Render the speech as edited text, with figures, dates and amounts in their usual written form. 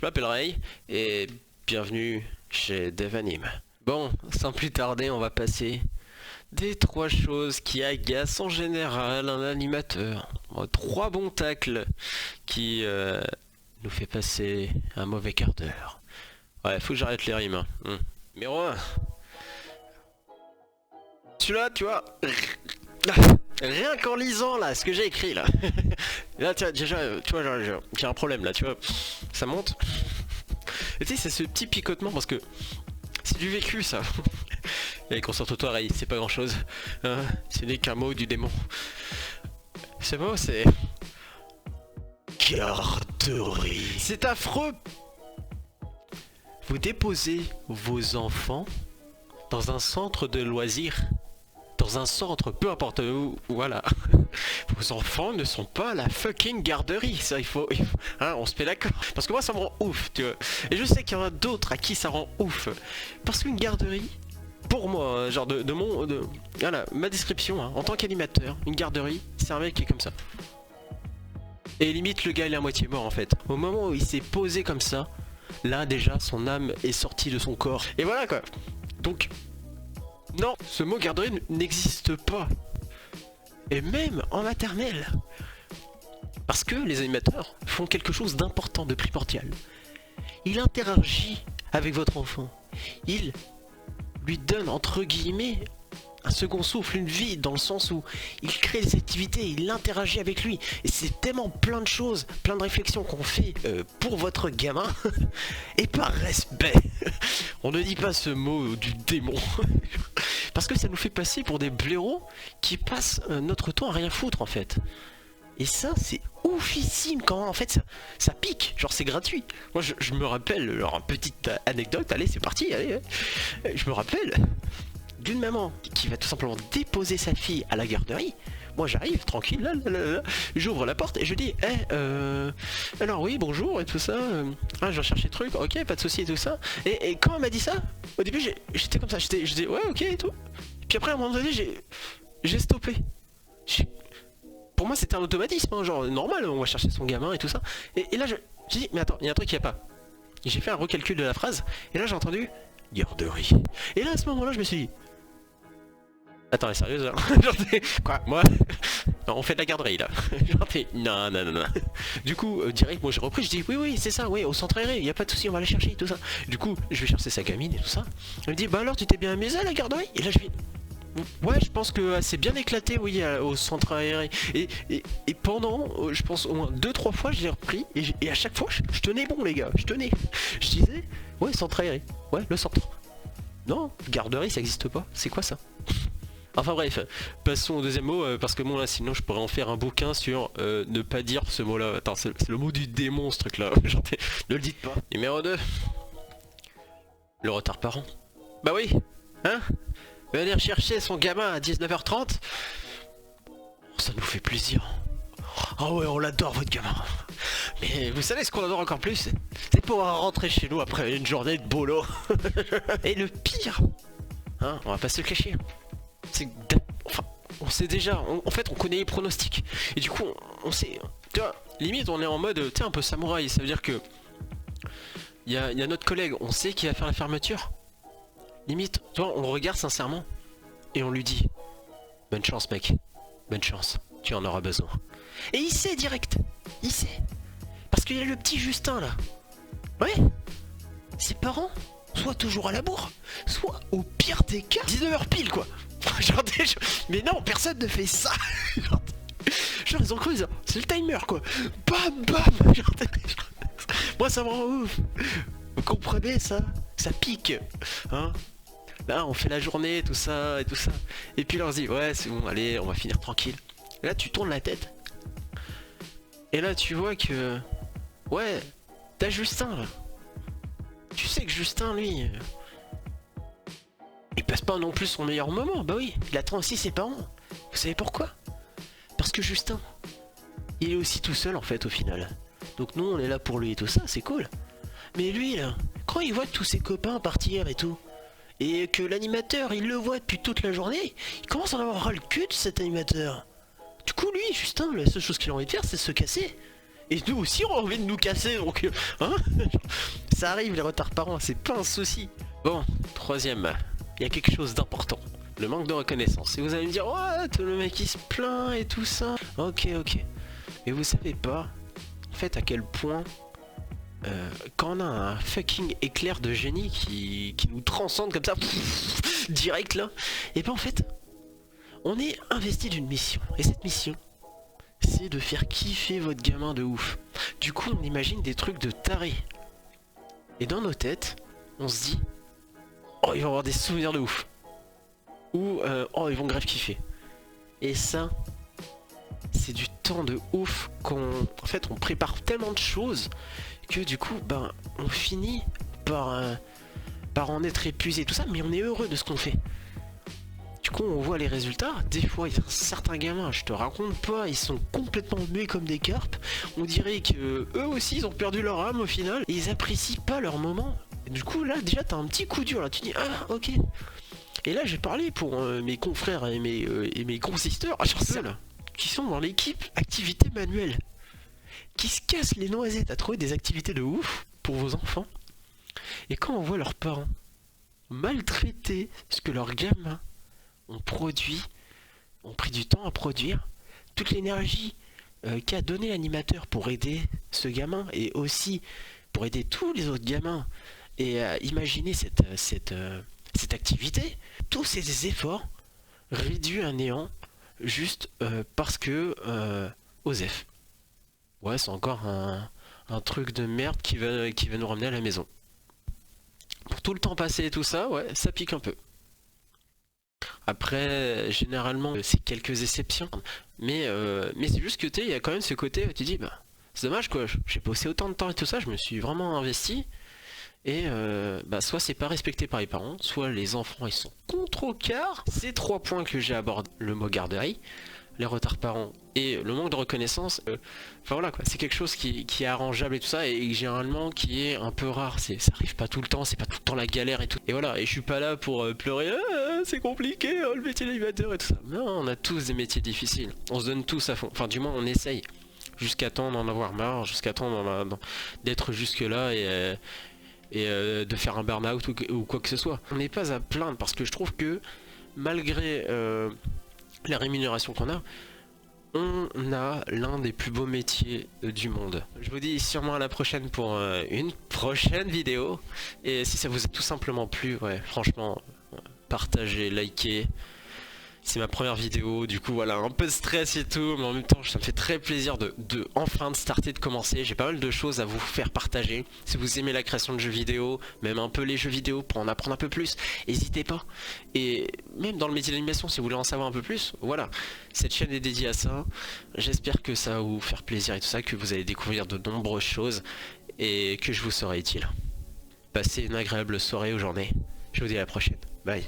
m'appelle Ray et bienvenue chez Devanime. Bon, sans plus tarder, on va passer des trois choses qui agacent en général un animateur. Bon, trois bons tacles qui nous fait passer un mauvais quart d'heure. Ouais, faut que j'arrête les rimes. Numéro 1. Celui-là, tu vois, rien qu'en lisant là, ce que j'ai écrit là. Là, déjà, tu vois, j'ai un problème là, tu vois, ça monte. Et tu sais, c'est ce petit picotement parce que c'est du vécu ça. Et concentre-toi, Ray, c'est pas grand chose. Hein, ce n'est qu'un mot du démon. Ce mot, c'est garderie. C'est affreux. Vous déposez vos enfants dans un centre de loisirs. Dans un centre, peu importe où, voilà. Vos enfants ne sont pas à la fucking garderie, ça il faut hein, on se met d'accord. Parce que moi ça me rend ouf, tu vois. Et je sais qu'il y en a d'autres à qui ça rend ouf. Parce qu'une garderie, pour moi, genre voilà, ma description, hein, en tant qu'animateur, une garderie, c'est un mec qui est comme ça. Et limite le gars il est à moitié mort en fait. Au moment où il s'est posé comme ça, là déjà son âme est sortie de son corps. Et voilà quoi. Donc... non, ce mot garderie n'existe pas. Et même en maternelle. Parce que les animateurs font quelque chose d'important, de primordial. Il interagit avec votre enfant. Il lui donne, entre guillemets, un second souffle, une vie, dans le sens où il crée des activités, il interagit avec lui. Et c'est tellement plein de choses, plein de réflexions qu'on fait pour votre gamin. Et par respect, on ne dit pas ce mot du démon. Parce que ça nous fait passer pour des blaireaux qui passent notre temps à rien foutre en fait. Et ça c'est oufissime quand en fait ça pique, genre c'est gratuit. Moi je me rappelle, genre une petite anecdote, allez c'est parti, allez. Je me rappelle d'une maman qui va tout simplement déposer sa fille à la garderie. Moi j'arrive tranquille, là, j'ouvre la porte et je dis alors oui bonjour et tout ça, je vais chercher le truc, ok pas de soucis et tout ça. Et quand elle m'a dit ça, au début j'étais comme ça, je dis ouais ok et tout. Et puis après à un moment donné j'ai stoppé. Pour moi c'était un automatisme, hein, genre normal, on va chercher son gamin et tout ça. Et là j'ai dit mais attends, il y a un truc qui va pas. Et j'ai fait un recalcul de la phrase et là j'ai entendu garderie. Et là à ce moment là je me suis dit attends, elle est sérieuse là? Quoi, moi? Non, on fait de la garderie là. Non. Du coup, direct, moi j'ai repris, je dis oui, c'est ça, oui, au centre aéré, y a pas de souci, on va la chercher, tout ça. Du coup, je vais chercher sa gamine et tout ça. Elle me dit, bah alors, tu t'es bien amusé à la garderie? Et là, je dis, ouais, je pense que c'est bien éclaté, oui, au centre aéré. Et pendant, je pense au moins 2-3 fois, je l'ai repris, et à chaque fois, je tenais bon, les gars, je tenais. Je disais, ouais, centre aéré, ouais, le centre. Non, garderie, ça existe pas, c'est quoi ça? Enfin bref, passons au deuxième mot, parce que bon là sinon je pourrais en faire un bouquin sur ne pas dire ce mot là. Attends, c'est le mot du démon ce truc là, genre, ne le dites pas. Numéro 2. Le retard parent. Bah oui, hein. Venir chercher son gamin à 19h30, ça nous fait plaisir. Ah ouais, on l'adore votre gamin. Mais vous savez ce qu'on adore encore plus, c'est pouvoir rentrer chez nous après une journée de boulot. Et le pire, hein, on va pas se le cacher. Enfin, on sait déjà, en fait on connaît les pronostics. Et du coup, on sait, tu vois, limite on est en mode, tu sais, un peu samouraï. Ça veut dire que il y a notre collègue, on sait qu'il va faire la fermeture. Limite, tu vois, on le regarde sincèrement et on lui dit bonne chance mec, bonne chance, tu en auras besoin. Et il sait direct, il sait. Parce qu'il y a le petit Justin là. Ouais, ses parents, soit toujours à la bourre, soit au pire des cas, 19h pile quoi. Genre, mais non, personne ne fait ça. Genre ils ont cru, c'est le timer quoi. Bam bam. Moi ça me rend ouf. Vous comprenez ça? Ça pique. Hein? Là on fait la journée, tout ça et tout ça. Et puis là on se dit ouais c'est bon, allez on va finir tranquille. Et là tu tournes la tête. Et là tu vois que... ouais, t'as Justin là. Tu sais que Justin lui... il passe pas non plus son meilleur moment, bah oui, il attend aussi ses parents. Vous savez pourquoi? Parce que Justin, il est aussi tout seul en fait au final. Donc nous on est là pour lui et tout ça, c'est cool. Mais lui là, quand il voit tous ses copains partir et tout, et que l'animateur il le voit depuis toute la journée, il commence à en avoir ras le cul de cet animateur. Du coup lui, Justin, la seule chose qu'il a envie de faire c'est se casser. Et nous aussi on a envie de nous casser, donc hein. Ça arrive les retards parents, c'est pas un souci. Bon, troisième, il y a quelque chose d'important. Le manque de reconnaissance. Et vous allez me dire, what, le mec il se plaint et tout ça. Ok. Mais vous savez pas, en fait, à quel point, quand on a un fucking éclair de génie qui nous transcende comme ça, direct là, et ben en fait, on est investi d'une mission. Et cette mission, c'est de faire kiffer votre gamin de ouf. Du coup, on imagine des trucs de taré. Et dans nos têtes, on se dit, oh, ils vont avoir des souvenirs de ouf. Ou, oh, ils vont grave kiffer. Et ça, c'est du temps de ouf en fait, on prépare tellement de choses que du coup, ben, on finit par en être épuisé, tout ça, mais on est heureux de ce qu'on fait. Du coup, on voit les résultats. Des fois, il y a certains gamins, je te raconte pas, ils sont complètement muets comme des carpes. On dirait que eux aussi, ils ont perdu leur âme au final. Et ils apprécient pas leur moment. Et du coup, là, déjà, t'as un petit coup dur. Là, tu dis, ah, ok. Et là, j'ai parlé pour mes confrères et mes consisteurs, qui sont dans l'équipe activité manuelle, qui se cassent les noisettes à trouver des activités de ouf pour vos enfants. Et quand on voit leurs parents maltraiter ce que leurs gamins ont produit, ont pris du temps à produire, toute l'énergie qu'a donné l'animateur pour aider ce gamin et aussi pour aider tous les autres gamins et imaginer cette activité, tous ces efforts réduits à néant juste parce que Osef. Ouais, c'est encore un truc de merde qui va nous ramener à la maison. Pour tout le temps passé et tout ça, ouais, ça pique un peu. Après, généralement, c'est quelques exceptions. Mais c'est juste que il y a quand même ce côté où tu dis, bah, c'est dommage quoi, j'ai passé autant de temps et tout ça, je me suis vraiment investi. Et bah, soit c'est pas respecté par les parents, soit les enfants ils sont contre au quart. Ces trois points que j'ai abordés, le mot garderie, les retards parents et le manque de reconnaissance, enfin voilà quoi, c'est quelque chose qui est arrangeable et tout ça, et généralement qui est un peu rare, ça arrive pas tout le temps, c'est pas tout le temps la galère et tout. Et voilà, et je suis pas là pour pleurer, c'est compliqué, le métier d'animateur et tout ça. Non, on a tous des métiers difficiles, on se donne tous à fond, enfin du moins on essaye, jusqu'à temps d'en avoir marre, jusqu'à temps d'être jusque là et de faire un burn-out ou quoi que ce soit. On n'est pas à plaindre parce que je trouve que malgré la rémunération qu'on a, on a l'un des plus beaux métiers du monde. Je vous dis sûrement à la prochaine pour une prochaine vidéo. Et si ça vous a tout simplement plu, ouais, franchement, partagez, likez. C'est ma première vidéo, du coup voilà, un peu de stress et tout, mais en même temps ça me fait très plaisir de starter, de commencer. J'ai pas mal de choses à vous faire partager. Si vous aimez la création de jeux vidéo, même un peu les jeux vidéo pour en apprendre un peu plus, n'hésitez pas. Et même dans le métier d'animation, si vous voulez en savoir un peu plus, voilà, cette chaîne est dédiée à ça. J'espère que ça va vous faire plaisir et tout ça, que vous allez découvrir de nombreuses choses et que je vous serai utile. Passez une agréable soirée ou journée. Je vous dis à la prochaine. Bye.